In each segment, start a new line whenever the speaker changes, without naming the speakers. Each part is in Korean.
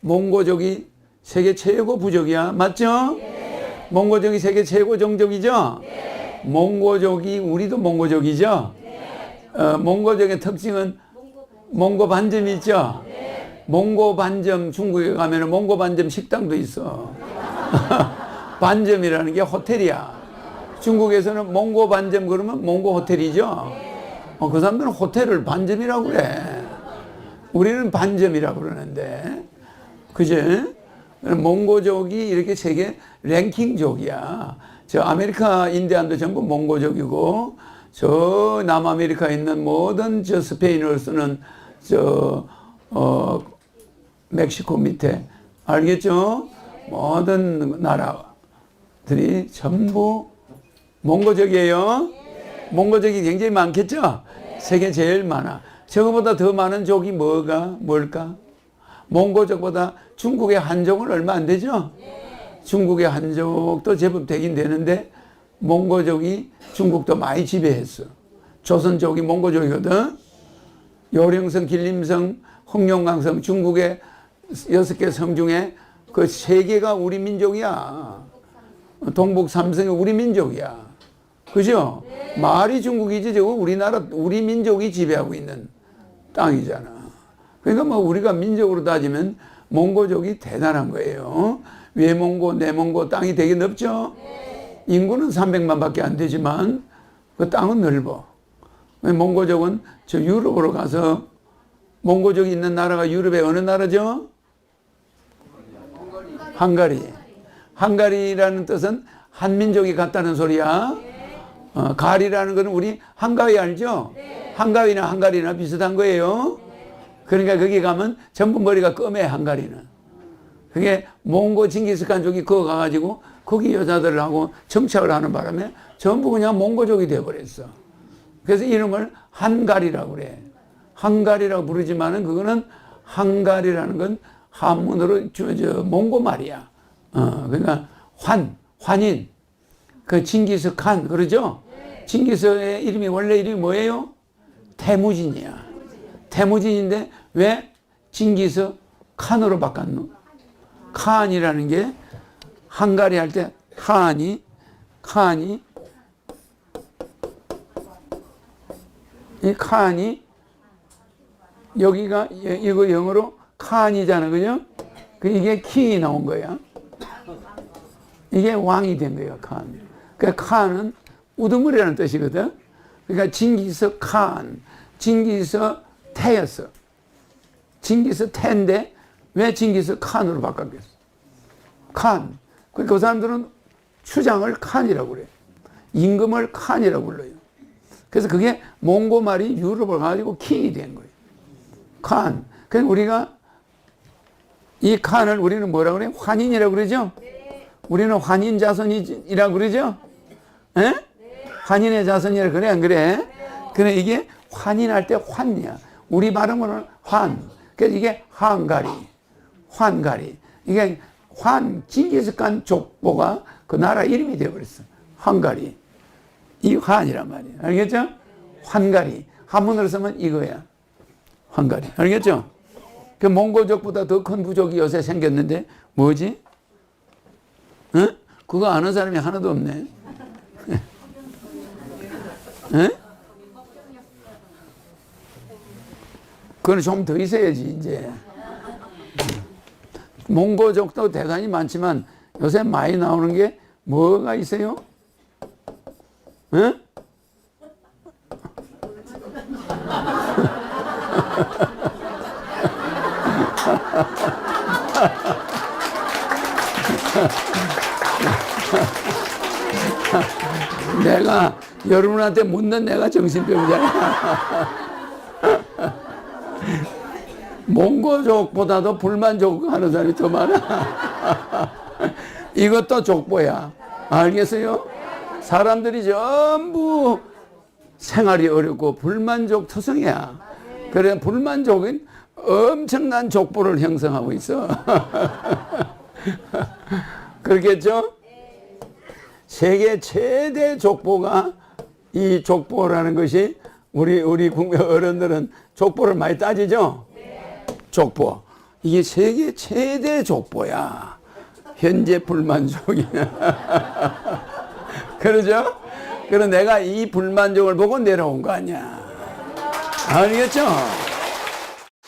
몽고족이 세계 최고 부족이야. 맞죠?
네.
몽고족이 세계 최고 종족이죠?
네.
몽고족이, 우리도 몽고족이죠?
네.
몽고족의 특징은 몽고 반점이 있죠?
네.
몽고 반점, 중국에 가면 몽고 반점 식당도 있어. 반점이라는 게 호텔이야. 중국에서는 몽고 반점 그러면 몽고 호텔이죠? 그 사람들은 호텔을 반점이라고 그래. 우리는 반점이라고 그러는데. 그지? 몽고족이 이렇게 세계 랭킹족이야. 저 아메리카 인디안도 전부 몽고족이고, 저 남아메리카에 있는 모든 저 스페인어를 쓰는 멕시코 밑에, 알겠죠? 모든 나라들이 전부 몽고족이에요. 몽고족이 굉장히 많겠죠? 세계 제일 많아. 저거보다 더 많은 족이 뭘까? 몽고족보다 중국의 한족은 얼마 안 되죠? 중국의 한족도 제법 되긴 되는데 몽고족이 중국도 많이 지배했어. 조선족이 몽고족이거든. 요령성, 길림성, 홍룡강성, 중국의 6개 성 중에 그 3개가 우리 민족이야. 동북 삼성이 우리 민족이야. 그죠? 말이 중국이지 저거 우리나라, 우리 민족이 지배하고 있는 땅이잖아. 그러니까 뭐 우리가 민족으로 따지면 몽고족이 대단한 거예요. 외몽고, 내몽고 땅이 되게 넓죠? 인구는 300만 밖에 안 되지만 그 땅은 넓어. 몽고족은 저 유럽으로 가서, 몽고족이 있는 나라가 유럽의 어느 나라죠? 헝가리. 헝가리라는 뜻은 한민족이 같다는 소리야. 가리라는 건 우리 한가위 알죠? 한가위나 헝가리나 비슷한 거예요. 그러니까 거기 가면 전부 머리가 검해, 헝가리는. 그게 몽고 징기스칸족이 거기 가가지고 거기 여자들하고 정착을 하는 바람에 전부 그냥 몽고족이 되어버렸어. 그래서 이름을 한가리라고 그래. 한가리라고 부르지만은 그거는 한가리라는 건 한문으로 몽고 말이야. 그러니까 환인. 그 징기스칸 그러죠? 징기스의 이름이 원래 이름이 뭐예요? 태무진이야. 태무진인데 왜 징기스 칸으로 바꿨노? 칸이라는 게 헝가리 할 때 칸이 이 칸이 여기가 이거 영어로 칸이잖아, 그죠? 이게 킹이 나온 거야. 이게 왕이 된 거예요, 칸. 그러니까 칸은 우두머리라는 뜻이거든. 그러니까 징기스 칸, 징기스 태였어. 징기스 태인데 왜 징기스 칸으로 바꿨겠어? 칸. 그러니까 그 사람들은 추장을 칸이라고 그래. 임금을 칸이라고 불러요. 그래서 그게 몽고 말이 유럽을 가지고 킹이 된 거예요. 칸. 그래서 우리가 이 칸을 우리는 뭐라고 그래? 환인이라고 그러죠? 우리는 환인 자손이라고 그러죠? 에? 환인의 자손이라 그래, 안 그래? 그래, 이게 환인할 때 환이야. 우리 발음으로는 환. 그래서 이게 환가리. 이게 징기스칸 족보가 그 나라 이름이 되어버렸어. 환가리. 이 환이란 말이야. 알겠죠? 환가리. 한문으로 쓰면 이거야. 환가리. 알겠죠? 그 몽고족보다 더 큰 부족이 요새 생겼는데 뭐지? 응? 그거 아는 사람이 하나도 없네. 응? 그건 좀 더 있어야지, 이제. 몽고족도 대단히 많지만 요새 많이 나오는 게 뭐가 있어요? 응? 내가 여러분한테 묻는 내가 정신병자야. 몽고족보다도 불만족 하는 사람이 더 많아. 이것도 족보야. 알겠어요? 사람들이 전부 생활이 어렵고 불만족 투성이야. 그래, 불만족은 엄청난 족보를 형성하고 있어. 그렇겠죠? 세계 최대 족보가 이 족보라는 것이 우리 국민 어른들은 족보를 많이 따지죠? 족보. 이게 세계 최대 족보야. 현재 불만족이. 그러죠? 그래서 내가 이 불만족을 보고 내려온 거 아니야. 알겠죠?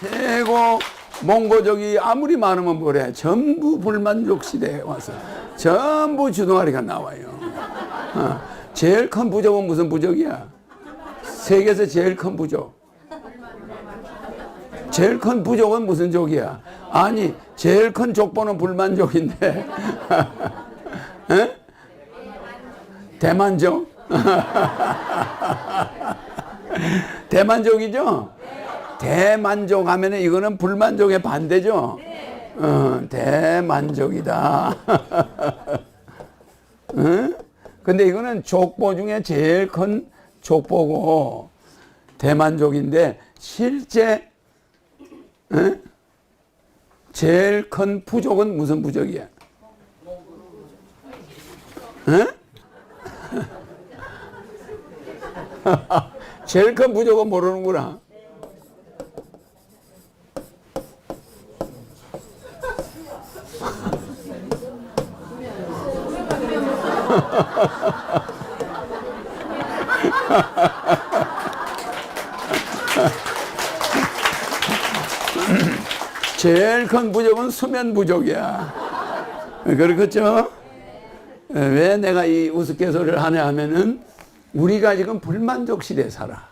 최고 몽고족이 아무리 많으면 뭐래. 전부 불만족 시대에 와서 전부 주둥아리가 나와요. 제일 큰 부족은 무슨 부족이야? 세계에서 제일 큰 부족. 제일 큰 부족은 무슨 족이야? 아니, 제일 큰 족보는 불만족인데. 대만족? 대만족이죠? 대만족 하면 이거는 불만족의 반대죠? 대만족이다. 근데 이거는 족보 중에 제일 큰 족보고 대만족인데 실제 제일 큰 부족은 무슨 부족이야? 제일 큰 부족은 모르는구나. 제일 큰 부족은 수면 부족이야. 그렇겠죠? 왜 내가 이 우스갯소리를 하냐 하면은 우리가 지금 불만족 시대에 살아.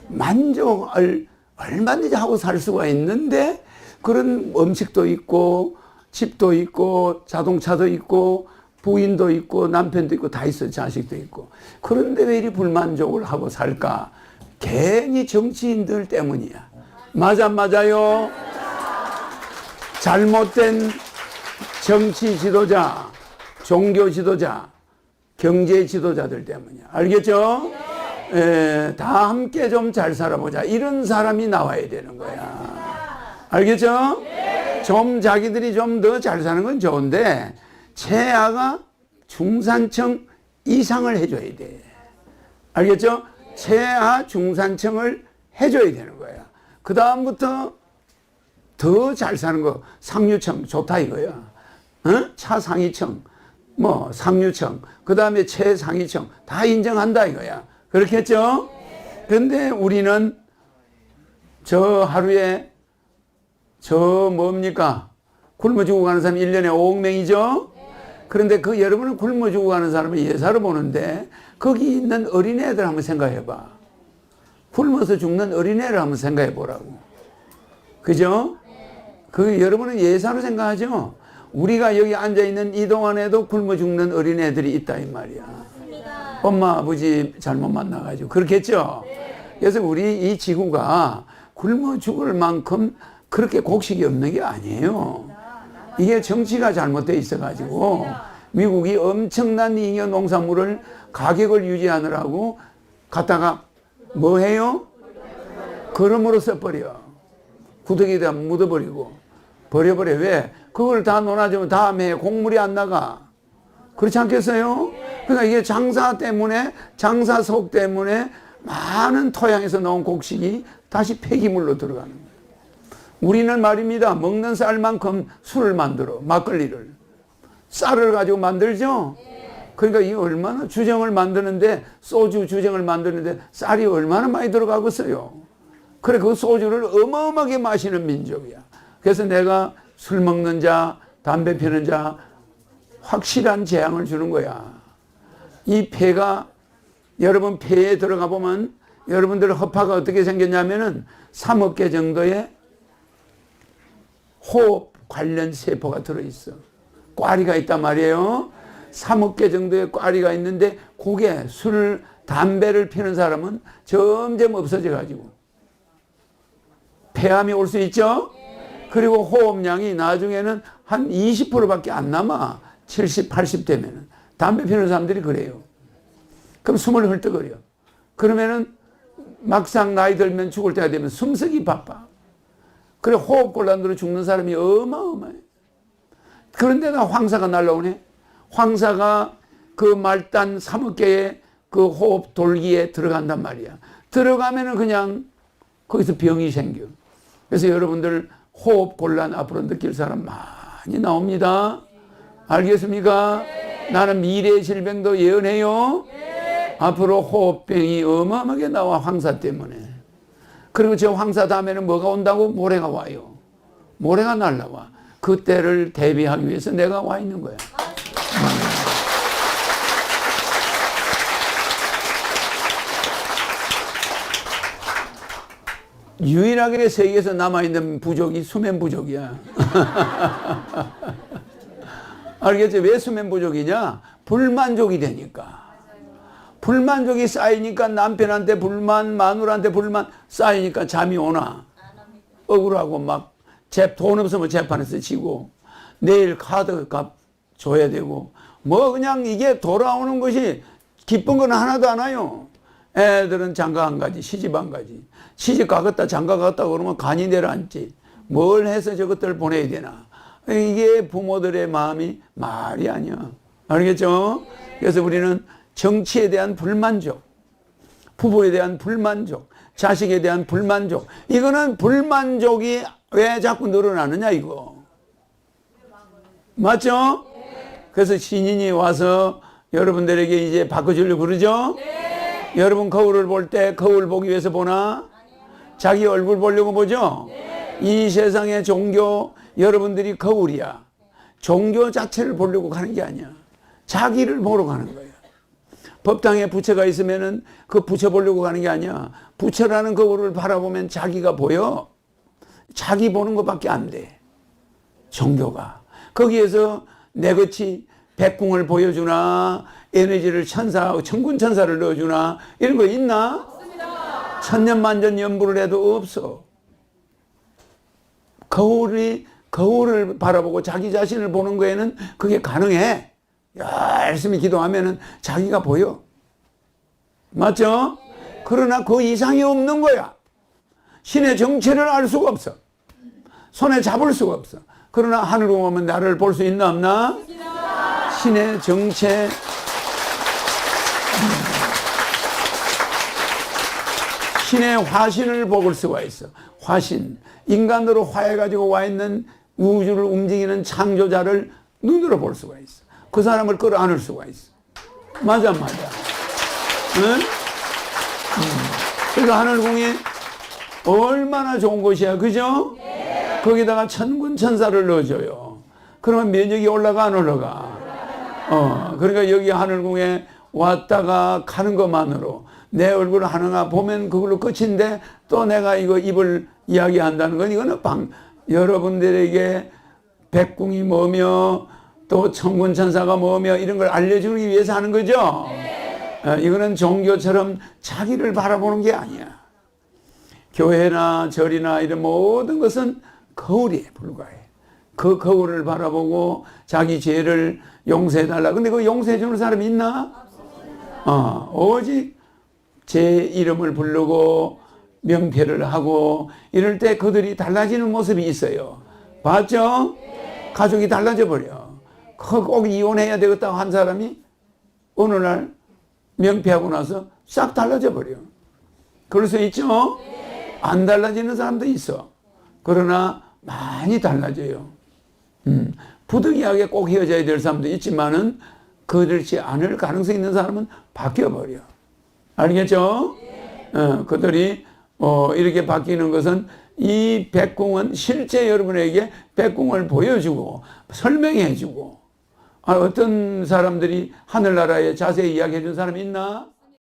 만족을 얼마든지 하고 살 수가 있는데 그런 음식도 있고 집도 있고 자동차도 있고 부인도 있고 남편도 있고 다 있어. 자식도 있고. 그런데 왜 이리 불만족을 하고 살까? 괜히 정치인들 때문이야. 맞아, 맞아요? 잘못된 정치 지도자, 종교 지도자, 경제 지도자들 때문이야. 알겠죠? 다 함께 좀 잘 살아보자. 이런 사람이 나와야 되는 거야. 알겠죠? 좀 자기들이 좀 더 잘 사는 건 좋은데 최하가 중산층 이상을 해줘야 돼. 알겠죠? 최하 중산층을 해줘야 되는 거야. 그 다음부터 더 잘 사는 거 상류층 좋다 이거야. 차상위층, 뭐 상류층, 그 다음에 최상위층 다 인정한다 이거야. 그렇겠죠? 근데 우리는 저 하루에 저 뭡니까? 굶어 죽고 가는 사람이 1년에 5억 명이죠? 그런데 그 여러분은 굶어 죽고 가는 사람을 예사로 보는데 거기 있는 어린애들 한번 생각해 봐. 굶어서 죽는 어린애를 한번 생각해 보라고. 그죠? 그 여러분은 예사로 생각하죠? 우리가 여기 앉아있는 이 동안에도 굶어 죽는 어린애들이 있다 이 말이야. 엄마 아버지 잘못 만나가지고 그렇겠죠? 그래서 우리 이 지구가 굶어 죽을 만큼 그렇게 곡식이 없는 게 아니에요. 이게 정치가 잘못되어 있어가지고 미국이 엄청난 잉여 농산물을 가격을 유지하느라고 갖다가 뭐 해요? 그럼으로 써버려. 구더기에다 묻어버리고 버려버려. 왜? 그걸 다 논아주면 다음에 곡물이 안 나가. 그렇지 않겠어요? 그러니까 이게 장사 때문에, 장사석 때문에 많은 토양에서 나온 곡식이 다시 폐기물로 들어가는 거예요. 우리는 말입니다. 먹는 쌀만큼 술을 만들어. 막걸리를. 쌀을 가지고 만들죠? 그러니까 이 얼마나 주정을 만드는데, 소주 주정을 만드는데 쌀이 얼마나 많이 들어가겠어요. 그래, 그 소주를 어마어마하게 마시는 민족이야. 그래서 내가 술 먹는 자, 담배 피우는 자, 확실한 재앙을 주는 거야. 이 폐가, 여러분 폐에 들어가 보면 여러분들 허파가 어떻게 생겼냐면은 3억 개 정도의 호흡 관련 세포가 들어있어. 꽈리가 있단 말이에요. 3억 개 정도의 꽈리가 있는데 그게 술, 담배를 피우는 사람은 점점 없어져 가지고 폐암이 올 수 있죠. 그리고 호흡량이 나중에는 한 20%밖에 안 남아. 70, 80 되면은. 담배 피우는 사람들이 그래요. 그럼 숨을 헐떡거려. 그러면은 막상 나이 들면 죽을 때가 되면 숨쉬기 바빠. 그래 호흡곤란으로 죽는 사람이 어마어마해. 그런데다 황사가 날라오네. 황사가 그 말단 3억 개의 그 호흡 돌기에 들어간단 말이야. 들어가면은 그냥 거기서 병이 생겨. 그래서 여러분들 호흡 곤란 앞으로 느낄 사람 많이 나옵니다. 알겠습니까? 나는 미래의 질병도 예언해요. 앞으로 호흡병이 어마어마하게 나와, 황사 때문에. 그리고 저 황사 다음에는 뭐가 온다고? 모래가 와요. 모래가 날라와. 그때를 대비하기 위해서 내가 와 있는 거야. 유일하게 세계에서 남아있는 부족이 수면 부족이야. 알겠죠? 왜 수면 부족이냐? 불만족이 되니까. 불만족이 쌓이니까 남편한테 불만, 마누라한테 불만 쌓이니까 잠이 오나? 억울하고 막 돈 없으면 재판에서 지고 내일 카드값 줘야 되고 뭐 그냥 이게 돌아오는 것이 기쁜 건 하나도 안 와요. 애들은 장가 안 가지, 시집 안 가지. 시집 가겠다, 장가 가겠다 그러면 간이 내려앉지. 뭘 해서 저것들 보내야 되나. 이게 부모들의 마음이 말이 아니야. 알겠죠? 그래서 우리는 정치에 대한 불만족, 부부에 대한 불만족, 자식에 대한 불만족. 이거는 불만족이 왜 자꾸 늘어나느냐 이거. 맞죠? 그래서 신인이 와서 여러분들에게 이제 바꿔주려고 그러죠? 여러분 거울을 볼 때 거울 보기 위해서 보나? 자기 얼굴 보려고 보죠? 이 세상의 종교 여러분들이 거울이야. 종교 자체를 보려고 가는 게 아니야. 자기를 보러 가는 거야. 법당에 부처가 있으면은 그 부처 보려고 가는 게 아니야. 부처라는 거울을 바라보면 자기가 보여. 자기 보는 것밖에 안 돼. 종교가. 거기에서 내같이 백궁을 보여주나, 에너지를 천군 천사를 넣어주나, 이런 거 있나? 없습니다. 천년만년 연구를 해도 없어. 거울을 바라보고 자기 자신을 보는 거에는 그게 가능해. 열심히 기도하면은 자기가 보여. 맞죠? 그러나 그 이상이 없는 거야. 신의 정체를 알 수가 없어. 손에 잡을 수가 없어. 그러나 하늘로 오면 나를 볼 수 있나 없나? 신의 정체. 신의 화신을 볼 수가 있어. 화신. 인간으로 화해가지고 와 있는 우주를 움직이는 창조자를 눈으로 볼 수가 있어. 그 사람을 끌어안을 수가 있어. 맞아, 맞아. 응? 그래서 하늘궁이 얼마나 좋은 곳이야. 그죠? 거기다가 천군 천사를 넣어줘요. 그러면 면역이 올라가 안 올라가? 그러니까 여기 하늘궁에 왔다가 가는 것만으로 내 얼굴 하나가 보면 그걸로 끝인데 또 내가 이거 입을 이야기한다는 건 이거는 여러분들에게 백궁이 뭐며 또 천군 천사가 뭐며 이런 걸 알려주기 위해서 하는 거죠. 이거는 종교처럼 자기를 바라보는 게 아니야. 교회나 절이나 이런 모든 것은 거울에 불과해. 그 거울을 바라보고 자기 죄를 용서해달라. 근데 그 용서해 주는 사람이 있나? 오직 제 이름을 부르고 명패를 하고 이럴 때 그들이 달라지는 모습이 있어요. 봤죠? 가족이 달라져 버려. 꼭 이혼해야 되겠다고 한 사람이 어느 날 명패하고 나서 싹 달라져 버려. 그럴 수 있죠? 안 달라지는 사람도 있어. 그러나 많이 달라져요. 부득이하게 꼭 헤어져야 될 사람도 있지만은 그렇지 않을 가능성이 있는 사람은 바뀌어버려. 알겠죠? 그들이 이렇게 바뀌는 것은 이 백궁은 실제 여러분에게 백궁을 보여주고 설명해주고 어떤 사람들이 하늘나라에 자세히 이야기해 준 사람이 있나?